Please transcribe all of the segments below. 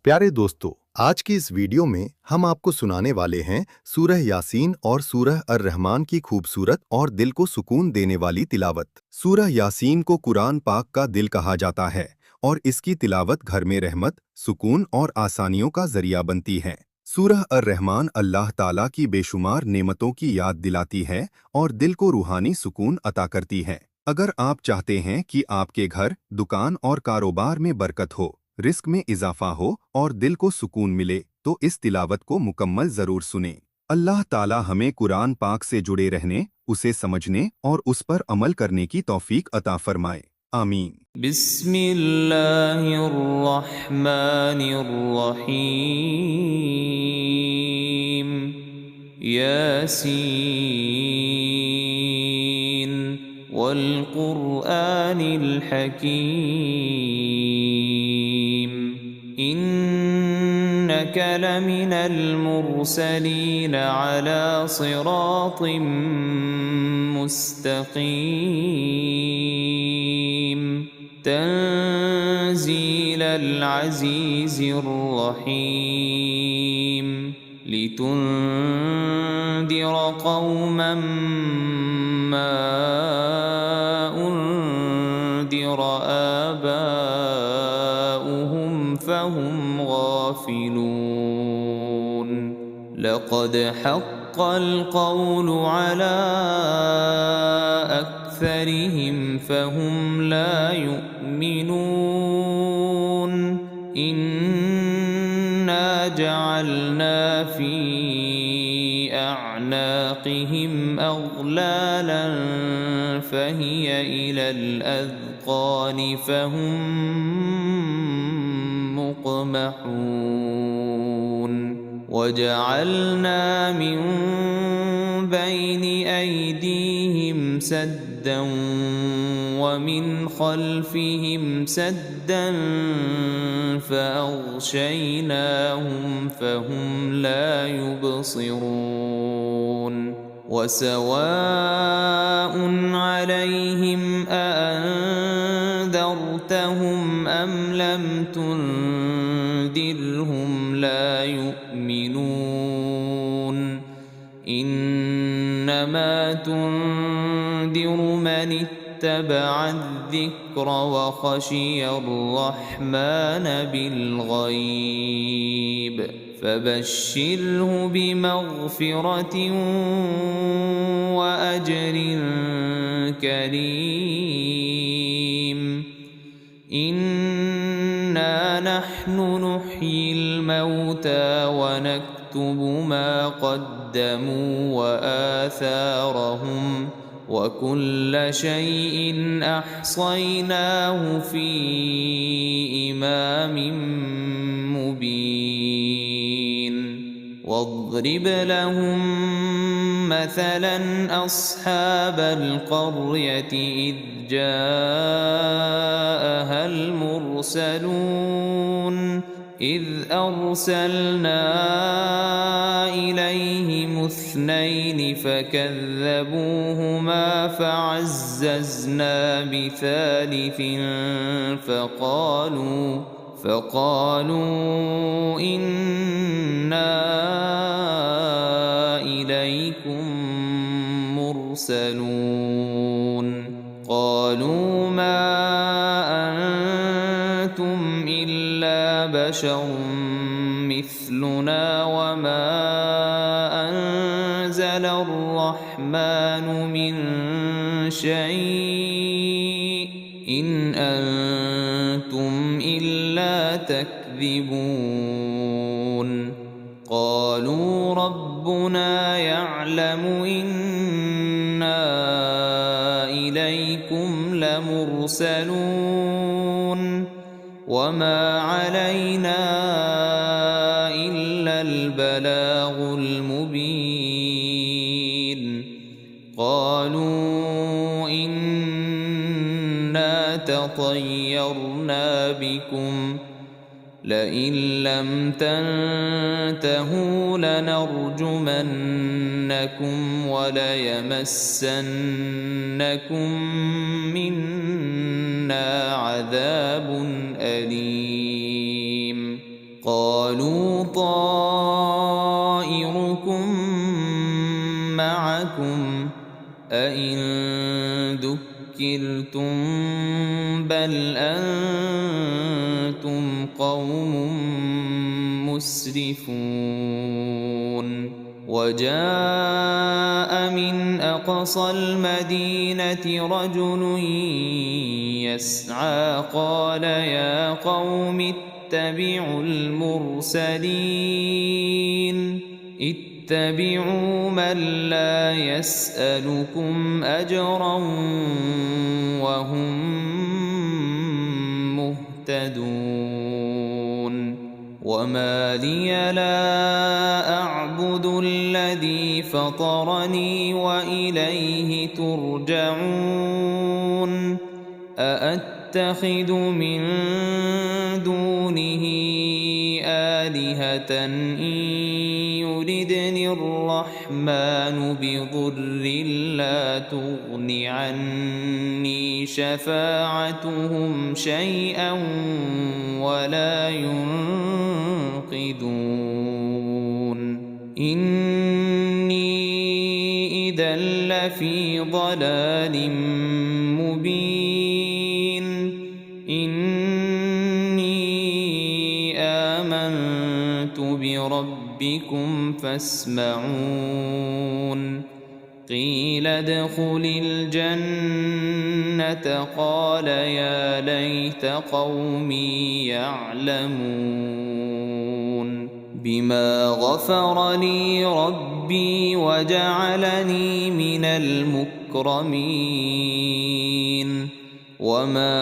प्यारे दोस्तों, आज की इस वीडियो में हम आपको सुनाने वाले हैं सूरह यासीन और सूरह अर-रहमान की खूबसूरत और दिल को सुकून देने वाली तिलावत। सूरह यासीन को कुरान पाक का दिल कहा जाता है और इसकी तिलावत घर में रहमत, सुकून और आसानियों का जरिया बनती है। सूरह अर-रहमान अल्लाह ताला की बेशुमार नेमतों की याद दिलाती है और दिल को रूहानी सुकून अता करती है। अगर आप चाहते हैं कि आपके घर, दुकान और कारोबार में बरकत हो, रिस्क में इजाफा हो और दिल को सुकून मिले, तो इस तिलावत को मुकम्मल जरूर सुनें। अल्लाह ताला हमें कुरान पाक से जुड़े रहने, उसे समझने और उस पर अमल करने की तौफीक अता फरमाए। आमीन। बिस्मिल्लाहिर्रहमानिर्रहीम। यासीन वल क़ुरआनिल हकीम। इन्नक लमिनल मुरसलीन अला सिरातिम मुस्तक़ीम। तंज़ीलल अज़ीज़िर रहीम। लितुन्दिर क़ौमन मा उन्दिर आबाउहुम फहुम गाफ़िलून। लक़द हक़्क़ल क़ौलु अला अक्सरिहिम फहुम ला युमिनून। इन्ना जअलना फी अअनाक़िहिम अग़लालन फहिय इलल अज़क़ान फहुम मुक़महून। वजअलना मिन बैनि अयदीहिम सद्दन वमिन खल्फिहिम सद्दन फ़अग़शयनाहुम फ़हुम ला युबसिरून। वसवाउन अलैहिम अअन्ज़रतहुम अम लम तुन्ज़िरहुम ला युमिनून। इन्नमा तुन्ज़िरु मन इत्तबअ अज़्ज़िक्र वख़शियर रहमान बिलग़ैब। फबश्शिरहु बिमग़फ़िरतिन वअज्रिन करीम। इन्ना नहनु नुह्यिल मौता वनक्तुबु मा क़द्दमू वआथारहुम वकुल्ल शैइन अहसैनाहु फी इमामिन मुबीन। वाضرب لهم مثلا أصحاب القرية إذ جاءها المرسلون إذ أرسلنا إليهم اثنين فكذبوهما فعززنا بثالث فقالوا إنا إليكم مرسلون. قالوا ما أنتم إلا بشر مثلنا وما أنزل الرحمن من شيء إن أنتم إلا تكذبون. قالوا ربنا يعلم إنا إليكم لمرسلون وما علينا إلا البلاغ المبين. قالوا إنا تطيرنا بكم لئن لم تنتهوا لنرجمنكم وليمسنكم منا عذاب أليم. قالوا طائركم معكم أئن ذكرتم بل أنتم قوم مسرفون وجاء من أقصى المدينة رجل يسعى قال يا قوم اتبعوا المرسلين اتبعوا من لا يسألكم أجرا وهم مهتدون وما لي لا أعبد الذي فطرني وإليه ترجعون أأتخذ من دونه آلهة إن يردني الرحمن بضر لا تغن عني شفاعتهم شيئا ولا ينقذون إني إذا لفي ضلال مبين إني آمنت بربكم فاسمعون قيل ادخل الجنة قال يا ليت قومي يعلمون بما غفر لي ربي وجعلني من المكرمين وما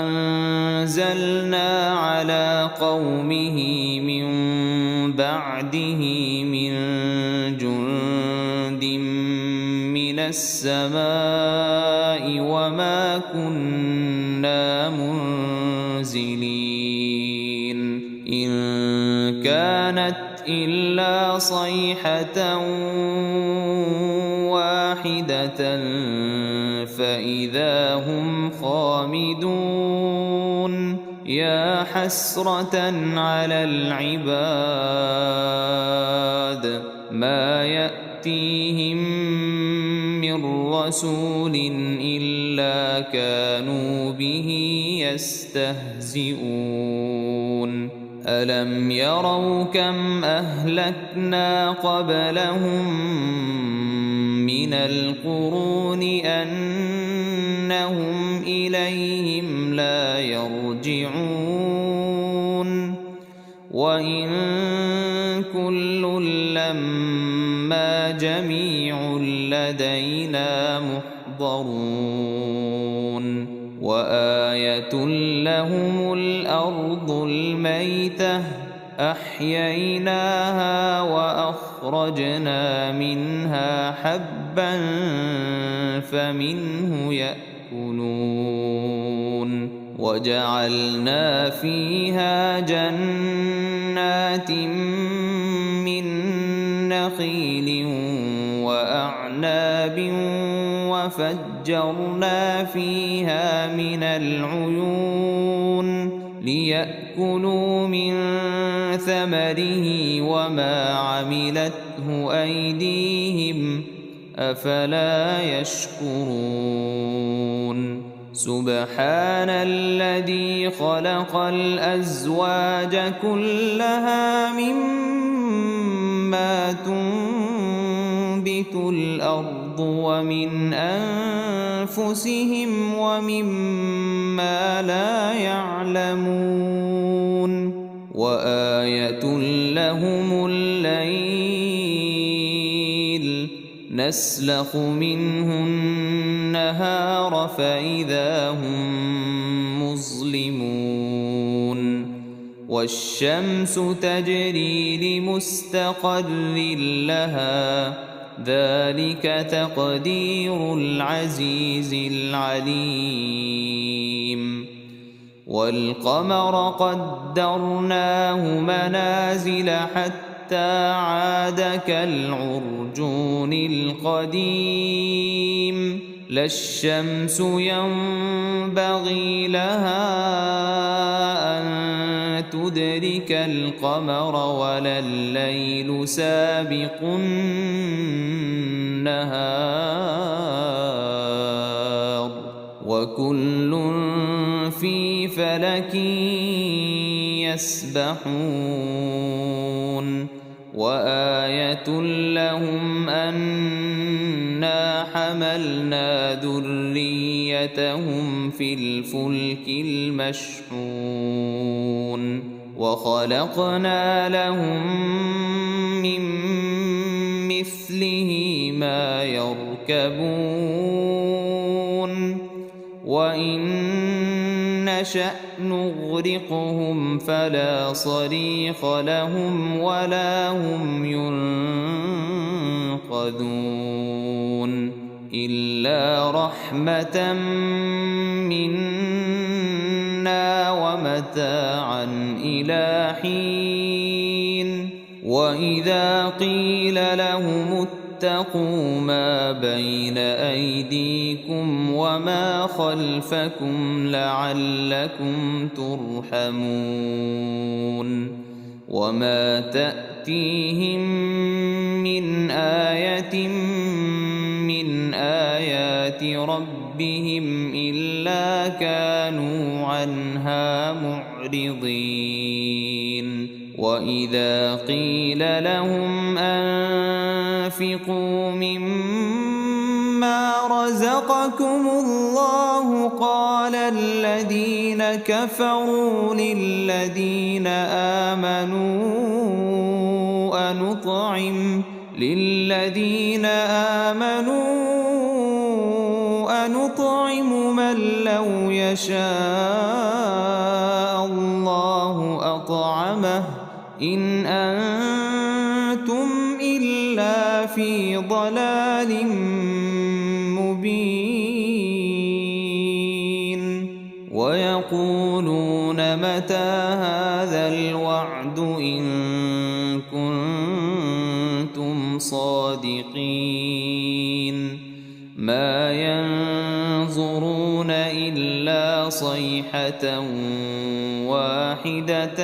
أنزلنا على قومه من بعده من جند من السماء وما كنا منزلين إن كانت إلا صيحة واحدة فإذا هم خامدون يا حسرة على العباد ما يأتيهم من رسول إلا كانوا به يستهزئون ألم يروا كم أهلكنا قبلهم من القرون أنهم إليهم لا يرجعون وإن كل لما جميع لدينا محضرون وآية لهم الأرض الميتة أحييناها وأخرجنا منها حبا فمنه يأكلون وجعلنا فيها جنات من نخيل وأعناب وفجرنا فيها من العيون ليأكلوا من ثمره وما عملته أيديهم أفلا يشكرون سبحان الذي خلق الأزواج كلها مما تنبت الأرض ومن أنفسهم ومما لا يعلمون وآية لهم الليل نسلخ منه النهار فإذا هم مظلمون والشمس تجري لمستقر لها ذلك تقدير العزيز العليم والقمر قدرناه منازل حتى عاد كالعرجون القديم لا الشمس ينبغي لها أن تدرك القمر ولا الليل سابق النهار وكل في فلك يسبحون وآية لهم أنا حملنا ذريتهم في الفلك المشحون وخلقنا لهم من مثله ما يركبون وإن نشأ نغرقهم فلا صريخ لهم ولا هم ينقذون إلا رحمة منا ومتاعا إلى حين وإذا قيل لهم اتقوا ما بين أيديكم وما خلفكم لعلكم ترحمون وما تأتيهم من آية من آيات ربهم إلا كانوا عنها معرضين وإذا قيل لهم أنفقوا مما رزقكم الله قال الذين كفروا للذين آمنوا أنطعم من لو يشاء الله أطعمه إن أنتم إلا في ضلال مبين ويقولون متى هذا الوعد إن كنتم صادقين ما ينظرون إلا صيحة واحدة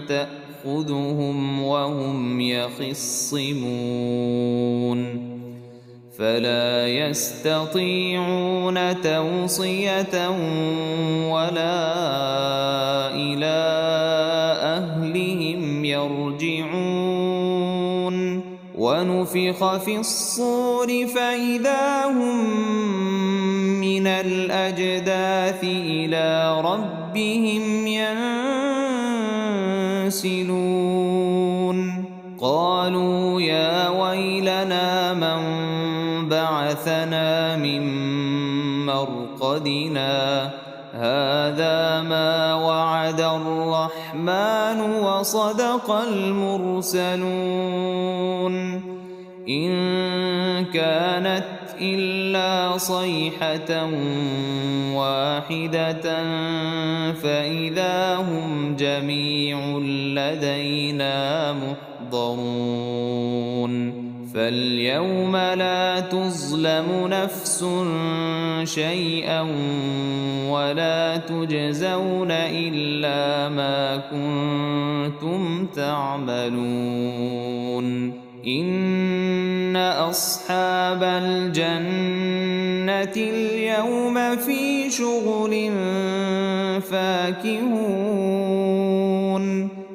تأخذهم وهم يخصمون فلا يستطيعون توصية ولا إلى أهلهم يرجعون ونفخ في الصور فإذا هم من الأجداث إلى ربهم ينسلون قالوا يا ويلنا من بعثنا من مرقدنا هذا ما وعد الرحمن وصدق المرسلون إن كانت إلا صيحة واحدة فإذا هم جميع لدينا محضرون فاليوم لا تظلم نفس شيئا ولا تجزون إلا ما كنتم تعملون إن أصحاب الجنة اليوم في شغل فاكهون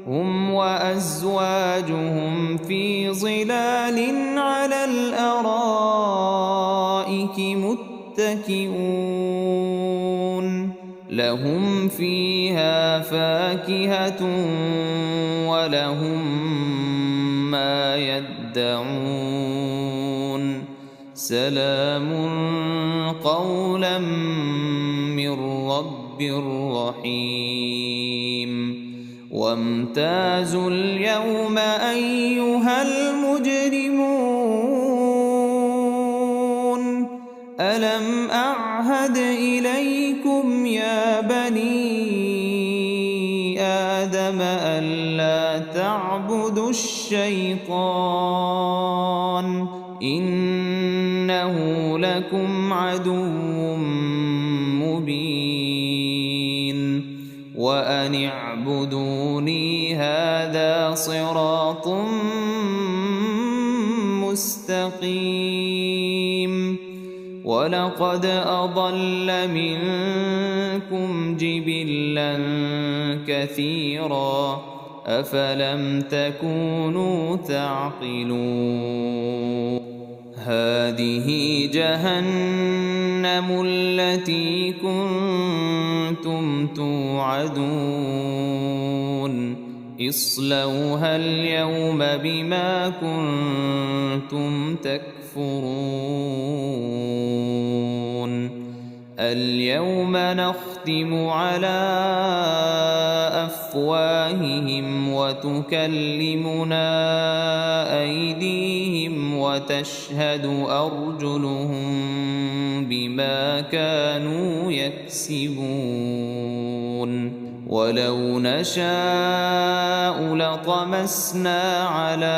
هم وأزواجهم في ظلال على الأرائك متكئون لهم فيها فاكهة ولهم ما يدعون سلام قولا من رب رحيم وامتازوا اليوم أيها المجرمون ألم أعهد إليكم يا بني آدم ألا تعبدوا الشيطان إنه لكم عدو مبين وأن فاعبدوني هذا صراط مستقيم ولقد أضل منكم جبلا كثيرا أفلم تكونوا تعقلون هذه جهنم التي كنتم توعدون اصلوها اليوم بما كنتم تكفرون اليوم نختم على أفواههم وتكلمنا أيديهم وتشهد أرجلهم بما كانوا يكسبون ولو نشاء لطمسنا على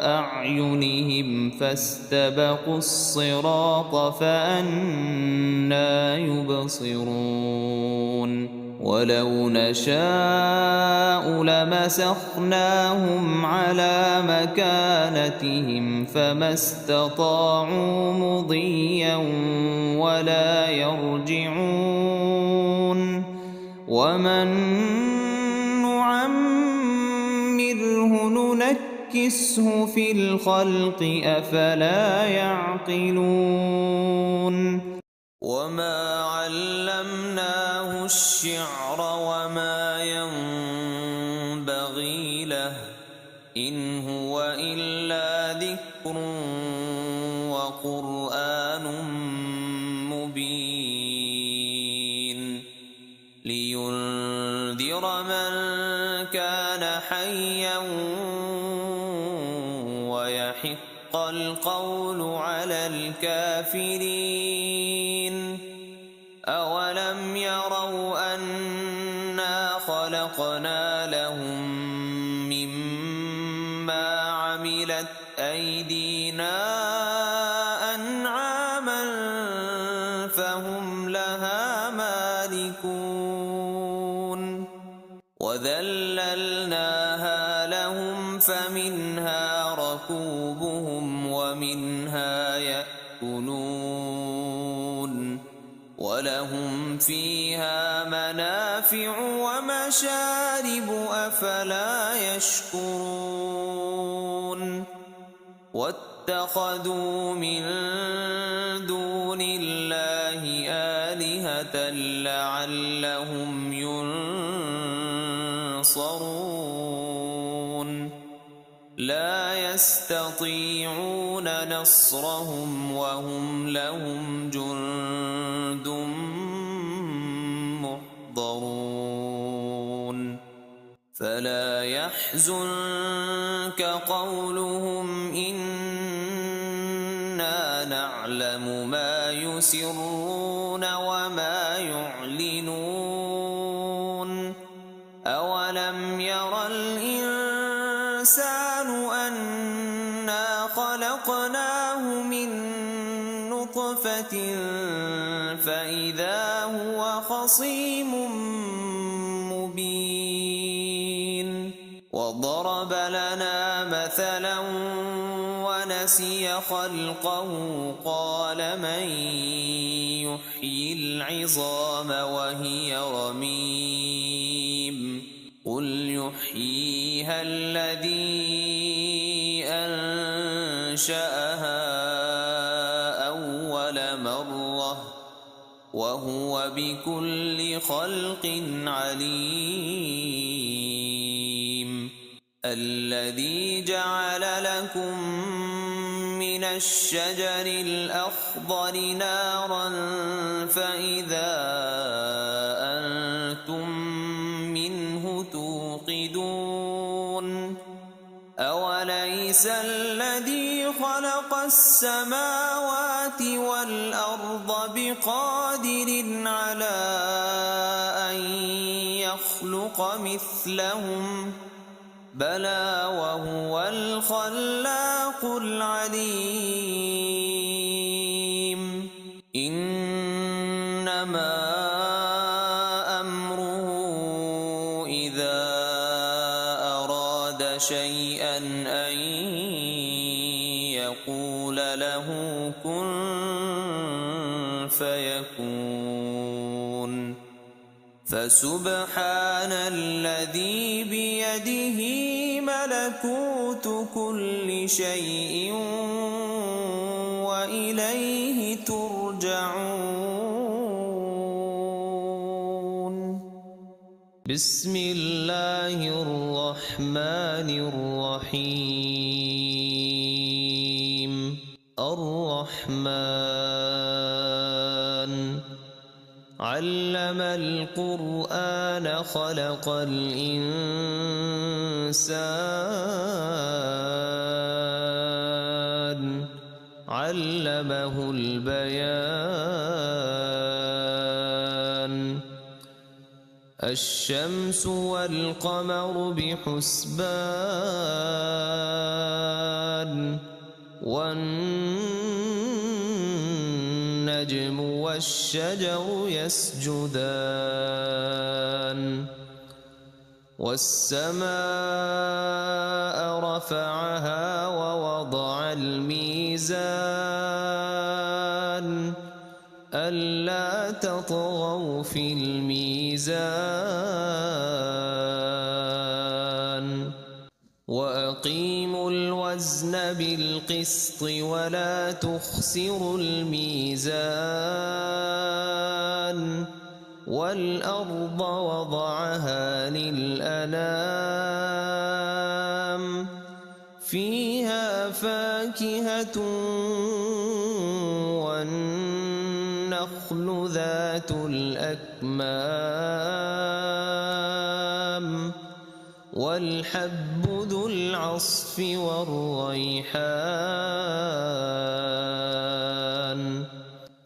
أعينهم فاستبقوا الصراط فأنى يبصرون ولو نشاء لمسخناهم على مكانتهم فما استطاعوا مضيا ولا يرجعون ومن نعمره ننكسه في الخلق أفلا يعقلون وما علمناه الشعر وما ينبغي له إن هو إلا ذكر وقرآن مبين لينذر من كان حيا ويحق القول على الكافرين أولم يروا أنا خلقنا لهم مما عملت أيدينا أنعاما فهم لها مالكون وذللناها لهم فمنها ركوبهم ومنها يأكلون ولهم فيها منافع ومشارب أفلا يشكرون واتخذوا من دون الله آلهة لعلهم ينصرون لا يستطيعون نصرهم وهم لهم جند محضرون فلا يحزنك قولهم إنا نعلم ما يسرون وما يعلنون أولم ير الإنسان أنا خلقناه من نطفة فإذا هو خصيم مبين وضرب لنا مثلا ونسي خلقه قال من يحيي العظام وهي رميم قل يحييها الذي أنشأها أول مرة وهو بكل خلق عليم الذي جعل لكم من الشجر الأخضر نارا فإذا أنتم منه توقدون أوليس الذي خلق السماوات والأرض بقادر على أن يخلق مثلهم بلى وهو الخلاق العليم إنما أمره شيئا أن يقول له كن فيكون. فسبحان الذي بيده ملكوت كل شيء وإليه ترجعون. بسم الله الرحمن الرحيم. الرحمن علم القرآن خلق الإنسان علمه البيان. الشمس والقمر بحسبان والنجم والشجر يسجدان. والسماء رفعها ووضع الميزان ألا تطغوا في الميزان وأقيموا الوزن بالقسط ولا تخسروا الميزان. والأرض وضعها للأنام فيها فاكهة والنخل ذات الأكمام والحب ذو العصف والريحان.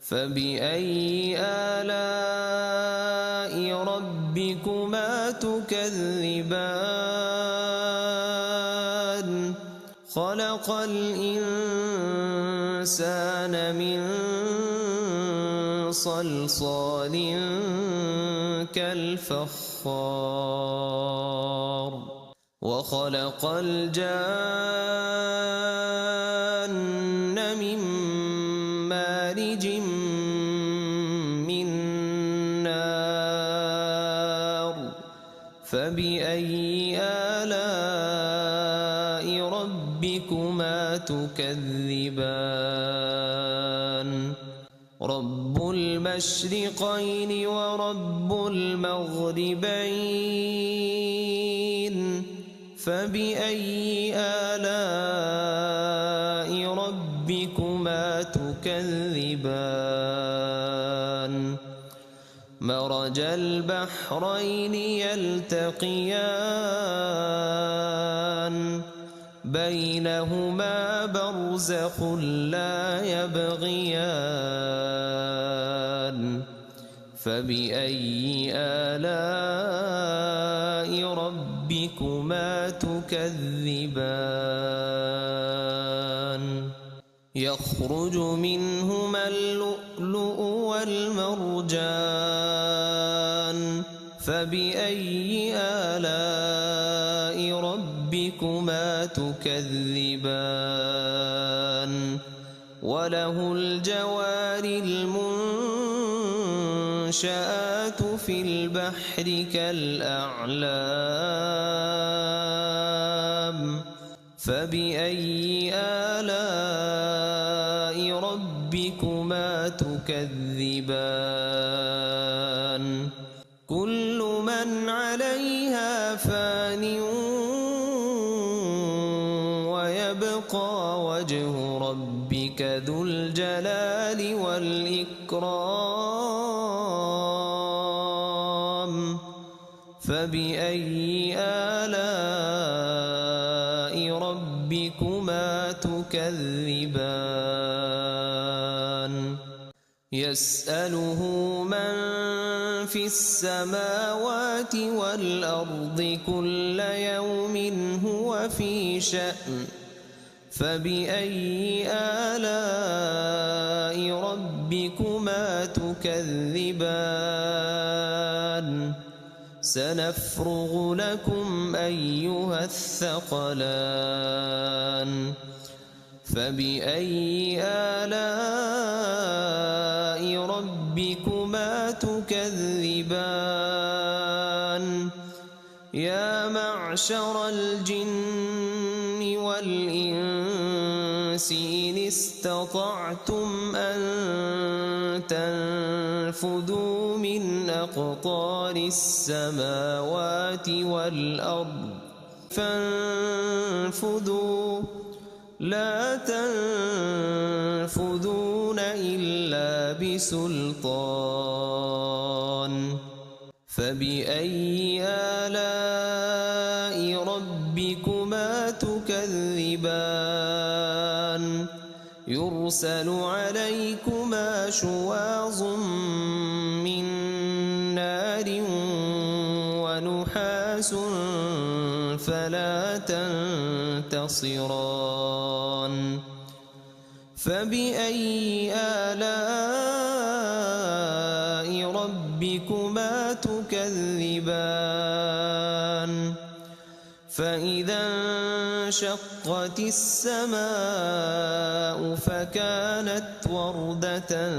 فبأي آلاء ربكما تكذبان. خلق الإنسان من صلصال كالفخار وخلق الجان من مارج من نار. فبأي آلاء ربكما تكذبان. رب المشرقين ورب المغربين. فبأي آلاء ربكما تكذبان. مرج البحرين يلتقيان بينهما برزخ لا يبغيان. فبأي آلاء ربكما تكذبان. يخرج منهما اللؤلؤ والمرجان. فبأي آلاء ربكما تكذبان. وله الجوار المنشآت في البحر كالأعلام. فبأي آلاء ربكما تكذبان. كل من عليها فان ويبقى وجه ربك ذو الجلال والإكرام. فبأي آلاء ربكما تكذبان. يسأله من في السماوات والأرض كل يوم هو في شأن. فبأي آلاء ربكما تكذبان. سنفرغ لكم أيها الثقلان فبأي آلاء ربكما تكذبان يا معشر الجن والإنس إن استطعتم أن تنفذوا من أقطار السماوات والأرض فانفذوا لا تنفذون إلا بسلطان فبأي آلاء ربكما تكذبان يرسل عليكما شواظ من نار ونحاس فلا تنتصران فبأي آلاء ربكما تكذبان فإذا انشقت السماء فكانت وردة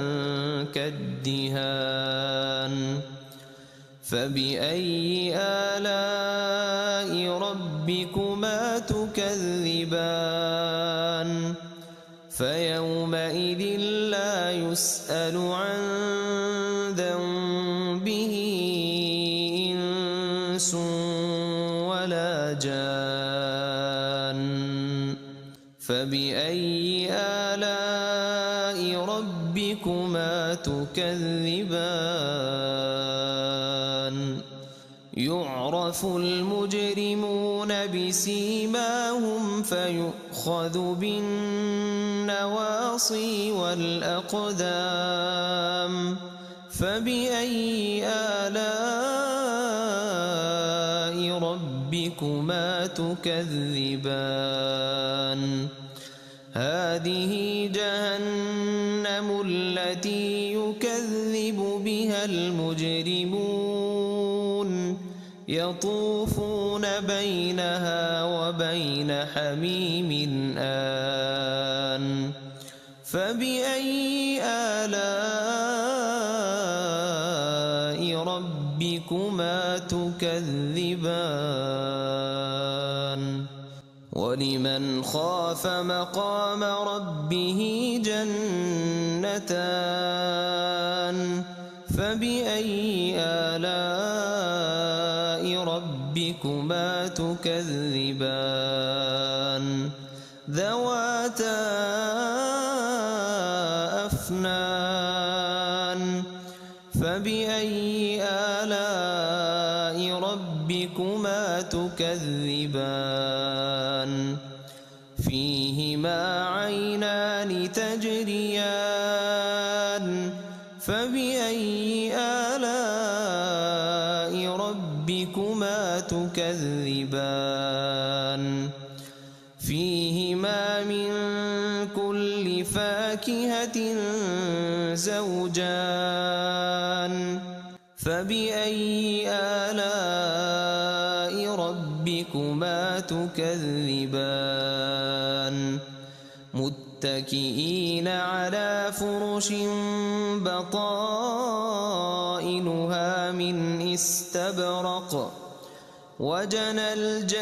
كالدهان فبأي آلاء ربكما تكذبان فيومئذ لا يسأل عن ذنبه إنس ولا جان فبأي آلاء ربكما تكذبان يعرف المجرمون بسيماهم فيؤخذ بالنواصي والأقدام فبأي آلاء ربكما تكذبان هذه جهنم التي يكذب بها المجرمون يطوفون بينها وبين حميم آن فبأي آلاء ربكما تكذبان ولمن خاف مقام ربه جنتان فبأي آلاء ربكما تكذبان ذواتا أفنان فبأي آلاء ربكما تكذبان فيهما عينان تجريان فبأي آلاء ربكما تكذبان فيهما من كل فاكهة زوجان فبأي آلاء ربكما تكذبان متكئين على فرش بطائنها من استبرق وجنى الجنتين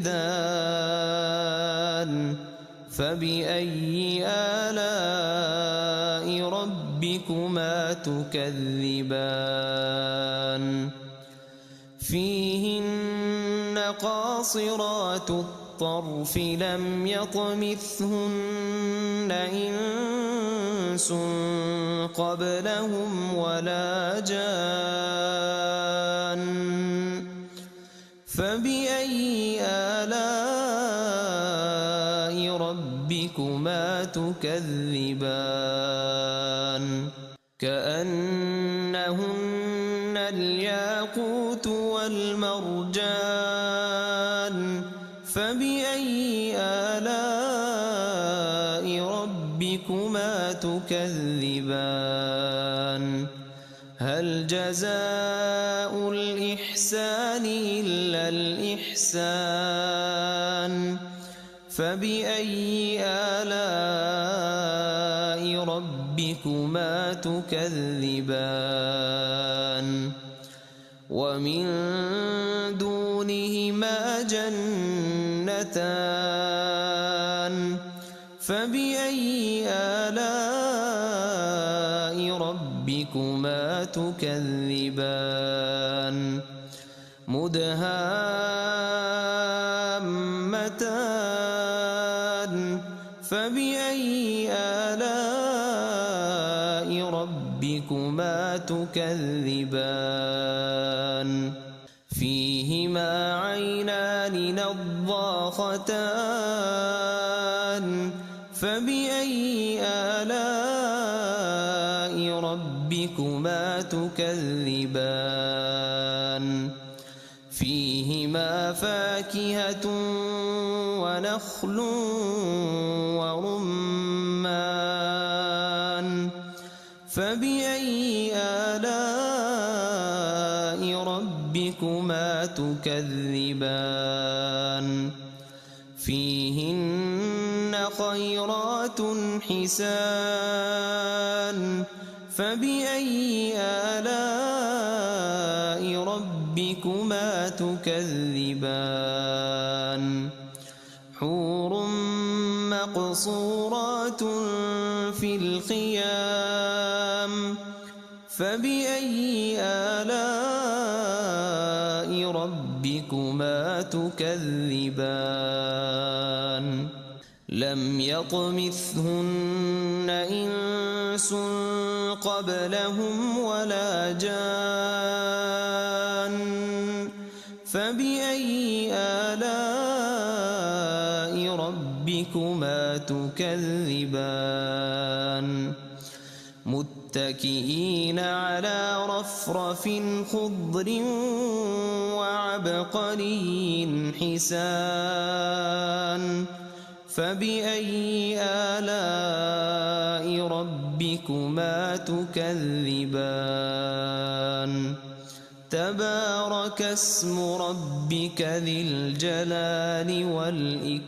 دان فبأي آلاء ربكما تكذبان فيهن قاصرات الطرف لم يطمثهن إنس قبلهم ولا جان فبأي آلاء ربكما تكذبان كأنهن الياقوت والمرجان فبأي آلاء ربكما تكذبان هل جزاء الإحسان إلا الإحسان فبأي آلاء ربكما تكذبان ومن دونهما جنتان فبأي آلاء ربكما تكذبان مدهامتان فبأي آلاء ربكما تكذبان فيهما عينان نضاختان فبأي آلاء ربكما تكذبان فيهما فاكهة ونخل ورمان فبأي آلاء ربكما تكذبان فيهن خيرات حسان فبأي آلاء ربكما تكذبان حور مقصورات في الخيام فبأي آلاء ربكما تكذبان لم يطمثهن إنس قبلهم ولا جان فبأي آلاء ربكما تكذبان متكئين على رفرف خضر وعبقري حسان فبأي آلاء ربكما تكذبان تبارك اسم ربك ذي الجلال والإكرام